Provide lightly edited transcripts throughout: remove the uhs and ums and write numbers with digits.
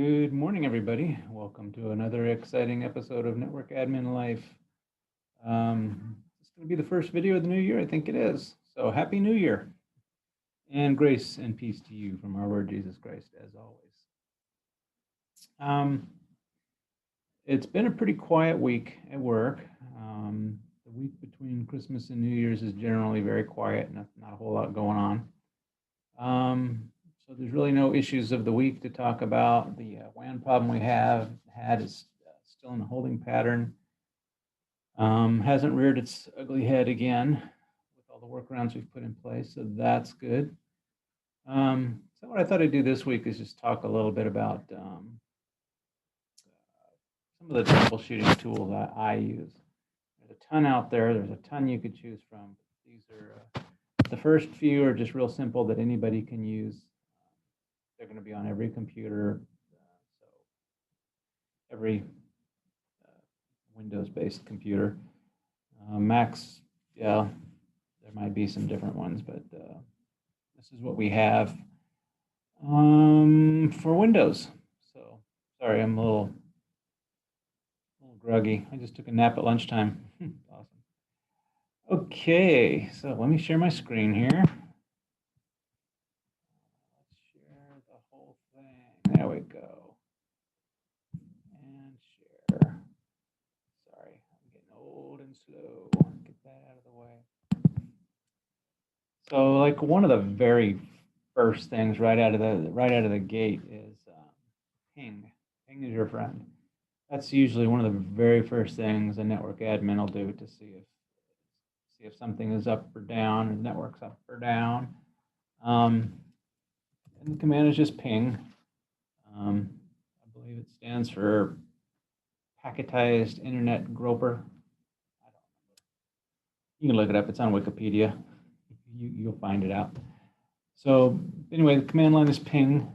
Good morning, everybody. Welcome to another exciting episode of Network Admin Life. It's going to be the first video of the new year. I think it is. So Happy New Year. And grace and peace to you from our Lord Jesus Christ, as always. It's been a pretty quiet week at work. The week between Christmas and New Year's is generally very quiet, not a whole lot going on. So there's really no issues of the week to talk about. The WAN problem we had is still in a holding pattern. Hasn't reared its ugly head again with all the workarounds we've put in place, so that's good. So what I thought I'd do this week is just talk a little bit about some of the troubleshooting tools I use. There's a ton out there. There's a ton you could choose from. These are the first few are just real simple that anybody can use. They're going to be on every computer, so every Windows-based computer. Macs, yeah, there might be some different ones, but this is what we have for Windows. So sorry, I'm a little groggy. I just took a nap at lunchtime. Awesome. Okay, so let me share my screen here. Let's share the whole thing. There we go. And share. Sorry, I'm getting old and slow. Get that out of the way. So, like, one of the very first things right out of the gate is ping. Ping is your friend. That's usually one of the very first things a network admin will do to see if something is up or down, or the network's up or down. And the command is just ping. I believe it stands for packetized internet groper. I don't remember. You can look it up. It's on Wikipedia. You'll find it out. So anyway, the command line is ping.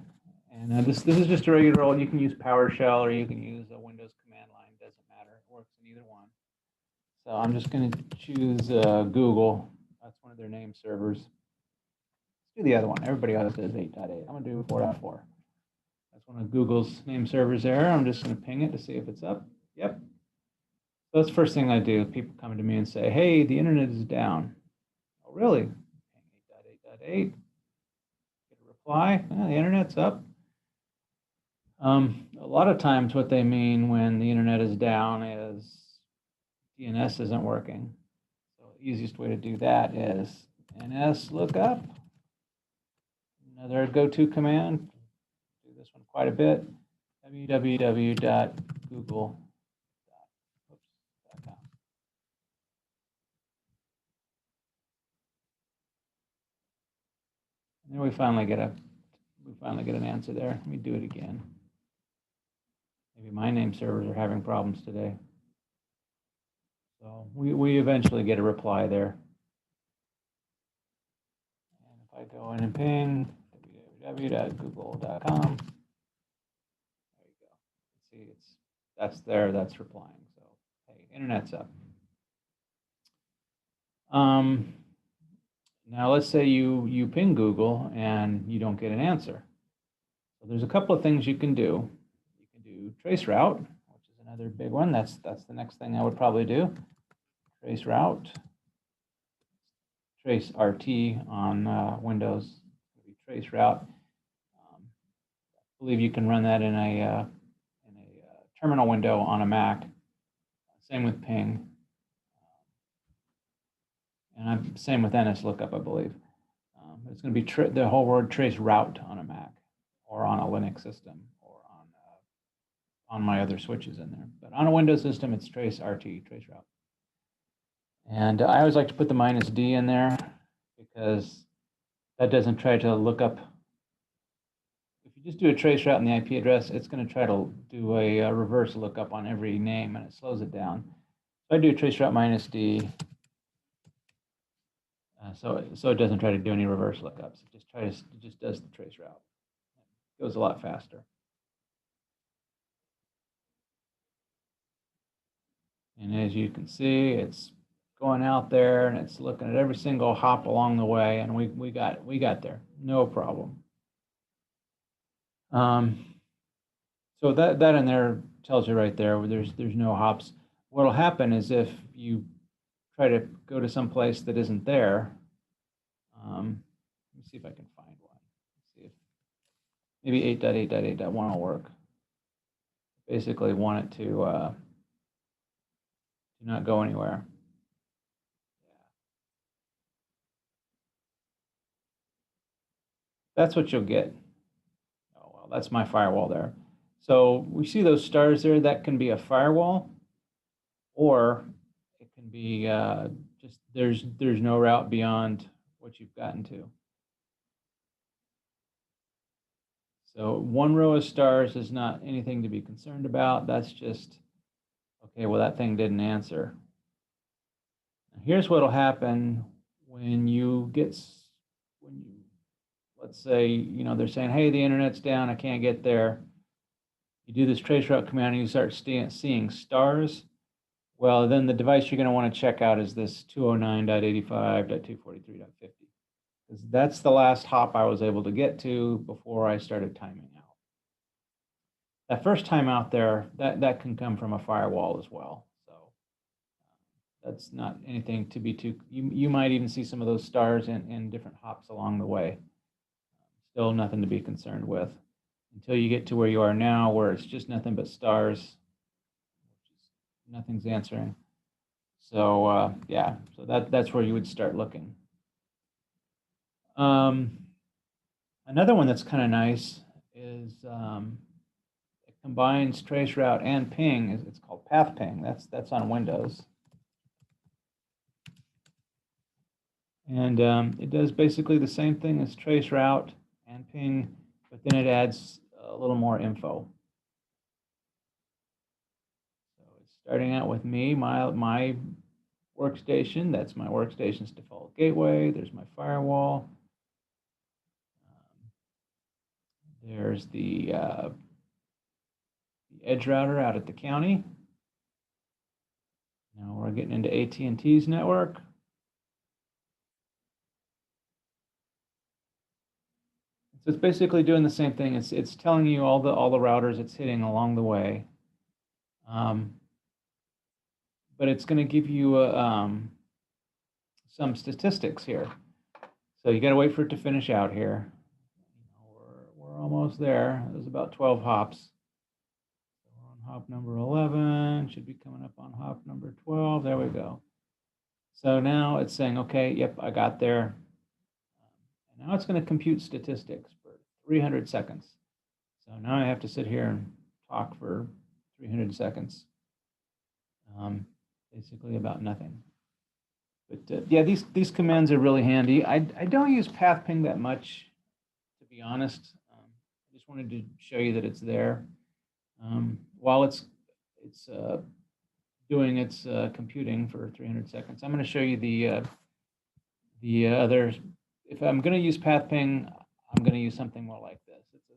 And this is just a regular old, you can use PowerShell or you can use a Windows command line, doesn't matter. It works in either one. So I'm just going to choose Google. That's one of their name servers. Let's do the other one. Everybody else says 8.8. I'm going to do 4.4. That's one of Google's name servers there. I'm just going to ping it to see if it's up. Yep. So that's the first thing I do. People come to me and say, hey, the internet is down. Oh, really? Ping 8.8.8. Get a reply. Oh, the internet's up. A lot of times what they mean when the internet is down is DNS isn't working. So the easiest way to do that is ns lookup. Another go-to command. Do this one quite a bit. www.google.com. And then we finally get an answer there. Let me do it again. Maybe my name servers are having problems today. So we eventually get a reply there. And if I go in and ping www.google.com, there you go. See, that's there, that's replying. So hey, internet's up. Now let's say you ping Google and you don't get an answer. So there's a couple of things you can do. You can do traceroute, which is another big one. That's the next thing I would probably do. Traceroute, trace RT on Windows. Traceroute. I believe you can run that in a terminal window on a Mac. Same with ping. And same with NSLOOKUP, I believe. It's going to be the whole word trace route on a Mac or on a Linux system or on my other switches in there. But on a Windows system, it's trace RT, trace route. And I always like to put the -D in there because that doesn't try to look up. If you just do a trace route in the IP address, it's going to try to do a reverse lookup on every name, and it slows it down. So I do trace route -D. So it doesn't try to do any reverse lookups. It just does the trace route. It goes a lot faster. And as you can see, it's going out there and it's looking at every single hop along the way, and we got there, no problem. So that in there tells you right there where there's no hops. What'll happen is if you try to go to some place that isn't there, let me see if I can find one. Let's see if maybe 8.8.8.1 will work. Basically want it to not go anywhere. That's what you'll get. Oh, well, that's my firewall there. So we see those stars there. That can be a firewall, or it can be just there's no route beyond what you've gotten to. So one row of stars is not anything to be concerned about. That's just, okay, well, that thing didn't answer. Now, here's what'll happen when you let's say, they're saying, hey, the internet's down, I can't get there. You do this traceroute command and you start seeing stars. Well, then the device you're going to want to check out is this 209.85.243.50, because that's the last hop I was able to get to before I started timing out. That first time out there, that can come from a firewall as well. So that's not anything to be too, you might even see some of those stars in different hops along the way. Still nothing to be concerned with until you get to where you are now, where it's just nothing but stars. Nothing's answering. So yeah, so that's where you would start looking. Another one that's kind of nice is it combines traceroute and ping. It's called path ping. That's on Windows. And it does basically the same thing as traceroute and ping, but then it adds a little more info. So it's starting out with me, my workstation. That's my workstation's default gateway. There's my firewall. There's the edge router out at the county. Now we're getting into AT&T's network. So it's basically doing the same thing. It's telling you all the routers it's hitting along the way, but it's going to give you some statistics here. So you got to wait for it to finish out here. We're almost there. There's about 12 hops. So we're on hop number 11. Should be coming up on hop number 12. There we go. So now it's saying, okay, yep, I got there. And now it's going to compute statistics for 300 seconds. So now I have to sit here and talk for 300 seconds, basically about nothing. But yeah, these commands are really handy. I don't use path ping that much, to be honest. I just wanted to show you that it's there. While it's doing its computing for 300 seconds, I'm going to show you the other. If I'm going to use path ping, I'm going to use something more like this. It's a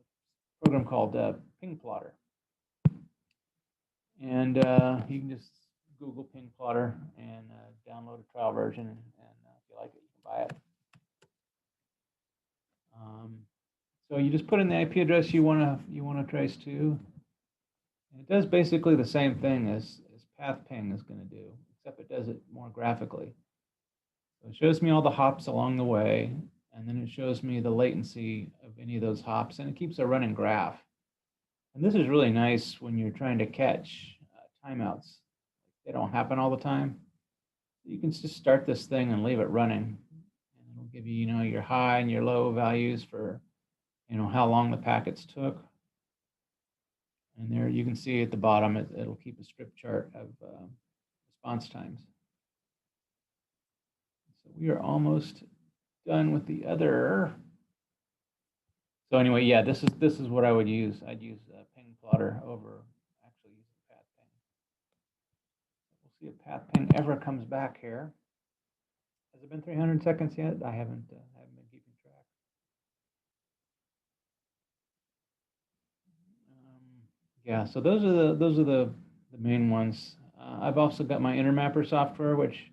program called Ping Plotter. And you can just Google Ping Plotter and download a trial version. And if you like it, you can buy it. So you just put in the IP address you want to trace to. And it does basically the same thing as path ping is going to do, except it does it more graphically. So it shows me all the hops along the way, and then it shows me the latency of any of those hops, and it keeps a running graph. And this is really nice when you're trying to catch timeouts. They don't happen all the time. You can just start this thing and leave it running, and it'll give you, your high and your low values for, how long the packets took. And there you can see at the bottom, it'll keep a strip chart of response times. So we are almost done with the other. So anyway, yeah, this is what I would use. I'd use Ping Plotter over actually using path ping. We'll see if path ping ever comes back here. Has it been 300 seconds yet? I haven't been keeping track. Yeah, so those are the main ones. I've also got my Intermapper software, which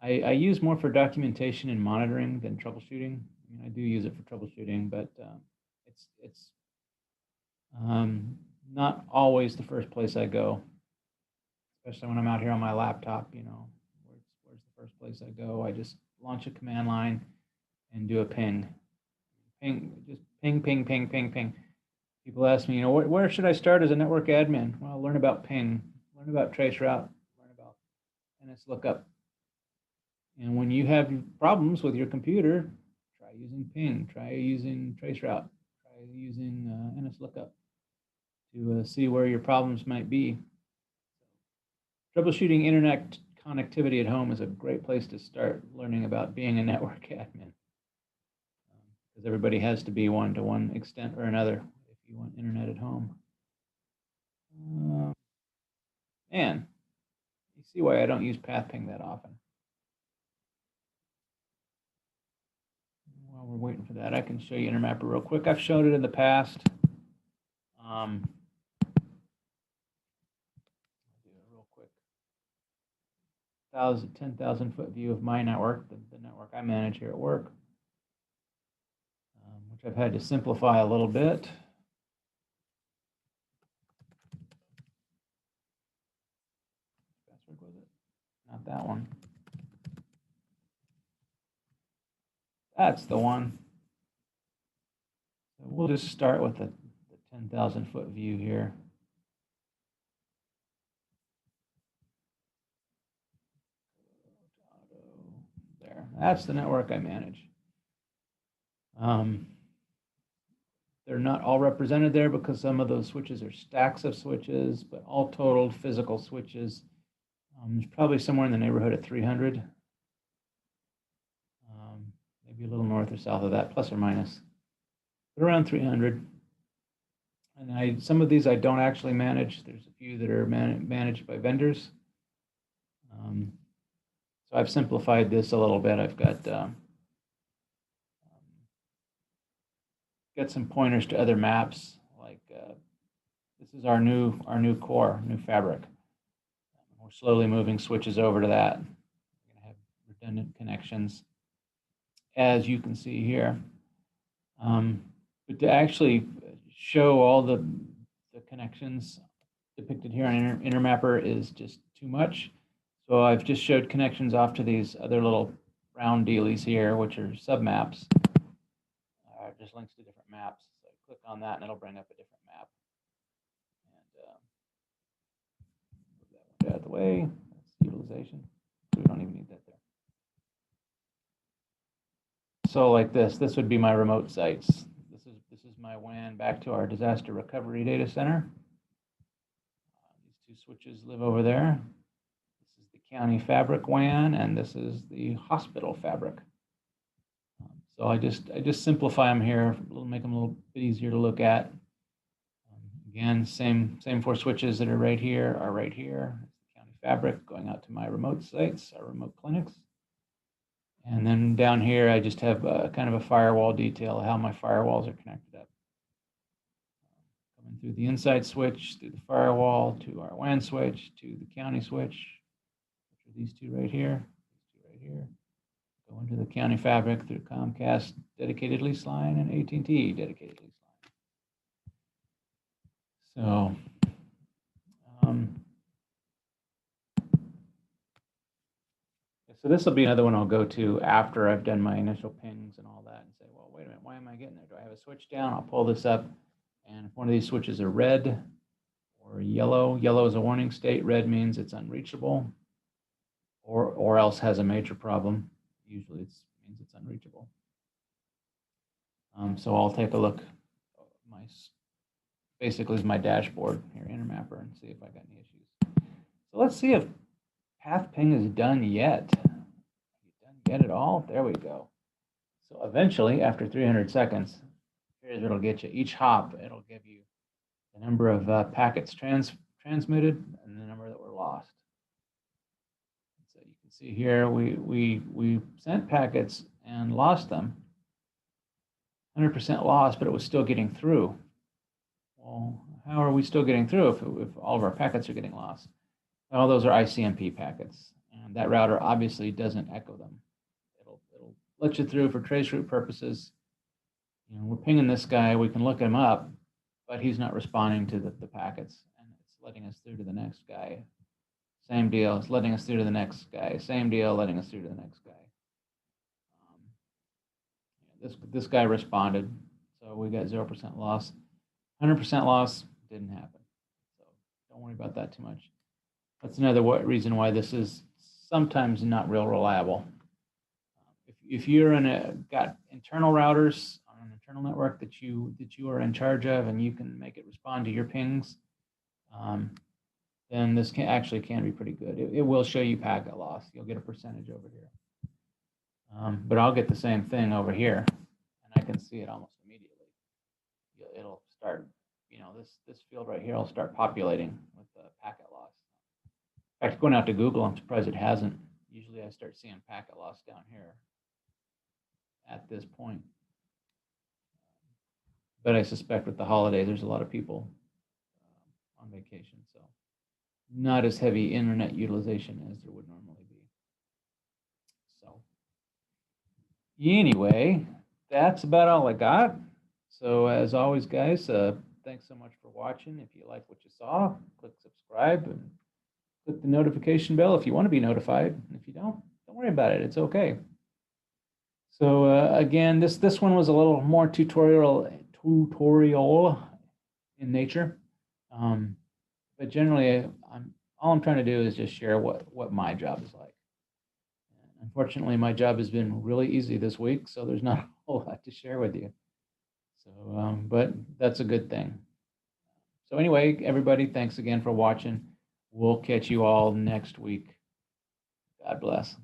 I use more for documentation and monitoring than troubleshooting. I mean, I do use it for troubleshooting, but not always the first place I go, especially when I'm out here on my laptop. You know, where's the first place I go? I just launch a command line and do a ping, just ping, ping, ping, ping, ping. People ask me, you know, where should I start as a network admin? Well, learn about ping, learn about traceroute, learn about NSLookup. And when you have problems with your computer, try using ping, try using traceroute, try using NSLookup to see where your problems might be. Troubleshooting internet connectivity at home is a great place to start learning about being a network admin, because everybody has to be one to one extent or another if you want internet at home. Man, you see why I don't use path ping that often. While we're waiting for that, I can show you Intermapper real quick. I've showed it in the past. I'll do a real quick 10,000 foot view of my network, the network I manage here at work, which I've had to simplify a little bit. Password was it? Not that one. That's the one. So we'll just start with the 10,000 foot view here. There, that's the network I manage. They're not all represented there because some of those switches are stacks of switches, but all totaled physical switches, there's probably somewhere in the neighborhood of 300. Maybe a little north or south of that, plus or minus, but around 300. And some of these I don't actually manage. There's a few that are managed by vendors. So I've simplified this a little bit. I've got some pointers to other maps. Like this is our new core, new fabric. We're slowly moving switches over to that. We're going to have redundant connections, as you can see here. But to actually show all the connections depicted here on Intermapper is just too much. So I've just showed connections off to these other little round dealies here, which are submaps. Just links to different maps. So I click on that and it'll bring up a different map. And move that one out of the way. That's utilization. So we don't even need that there. So like this would be my remote sites. This is my WAN back to our disaster recovery data center. These two switches live over there. This is the county fabric WAN, and this is the hospital fabric. So I just simplify them here, make them a little bit easier to look at. Again, same 4 switches that are right here are right here. It's the county fabric going out to my remote sites, our remote clinics. And then down here, I just have kind of a firewall detail of how my firewalls are connected up. Coming through the inside switch, through the firewall, to our WAN switch, to the county switch, which are these two right here, Go into the county fabric through Comcast dedicated lease line and AT&T dedicated lease line. So this will be another one I'll go to after I've done my initial pings and all that and say, well, wait a minute, why am I getting there? Do I have a switch down? I'll pull this up. And if one of these switches are red or yellow is a warning state. Red means it's unreachable or else has a major problem. Usually it means it's unreachable. So I'll take a look. Basically is my dashboard here, Intermapper, and see if I got any issues. So let's see if path ping is done yet. Done yet at all? There we go. So eventually, after 300 seconds, here's what it'll get you. Each hop, it'll give you the number of packets transmitted and the number that were lost. So you can see here, we sent packets and lost them. 100% lost, but it was still getting through. Well, how are we still getting through if all of our packets are getting lost? Well, those are ICMP packets, and that router obviously doesn't echo them. It'll let you through for traceroute purposes. You know, we're pinging this guy, we can look him up, but he's not responding to the packets, and it's letting us through to the next guy. Same deal, it's letting us through to the next guy. Same deal, letting us through to the next guy. This guy responded, so we got 0% loss. 100% loss didn't happen, so don't worry about that too much. That's another reason why this is sometimes not real reliable. If you're got internal routers on an internal network that you are in charge of, and you can make it respond to your pings, then this actually can be pretty good. It will show you packet loss. You'll get a percentage over here. But I'll get the same thing over here, and I can see it almost immediately. It'll start, this field right here will start populating with the packet loss. In fact, going out to Google, I'm surprised it hasn't. Usually I start seeing packet loss down here at this point. But I suspect with the holidays, there's a lot of people on vacation, so not as heavy internet utilization as there would normally be. So anyway, that's about all I got. So as always, guys, thanks so much for watching. If you like what you saw, click subscribe and click the notification bell if you want to be notified. If you don't worry about it. It's okay. So again, this one was a little more tutorial in nature. But generally, all I'm trying to do is just share what my job is like. And unfortunately, my job has been really easy this week, so there's not a whole lot to share with you. So, but that's a good thing. So anyway, everybody, thanks again for watching. We'll catch you all next week. God bless.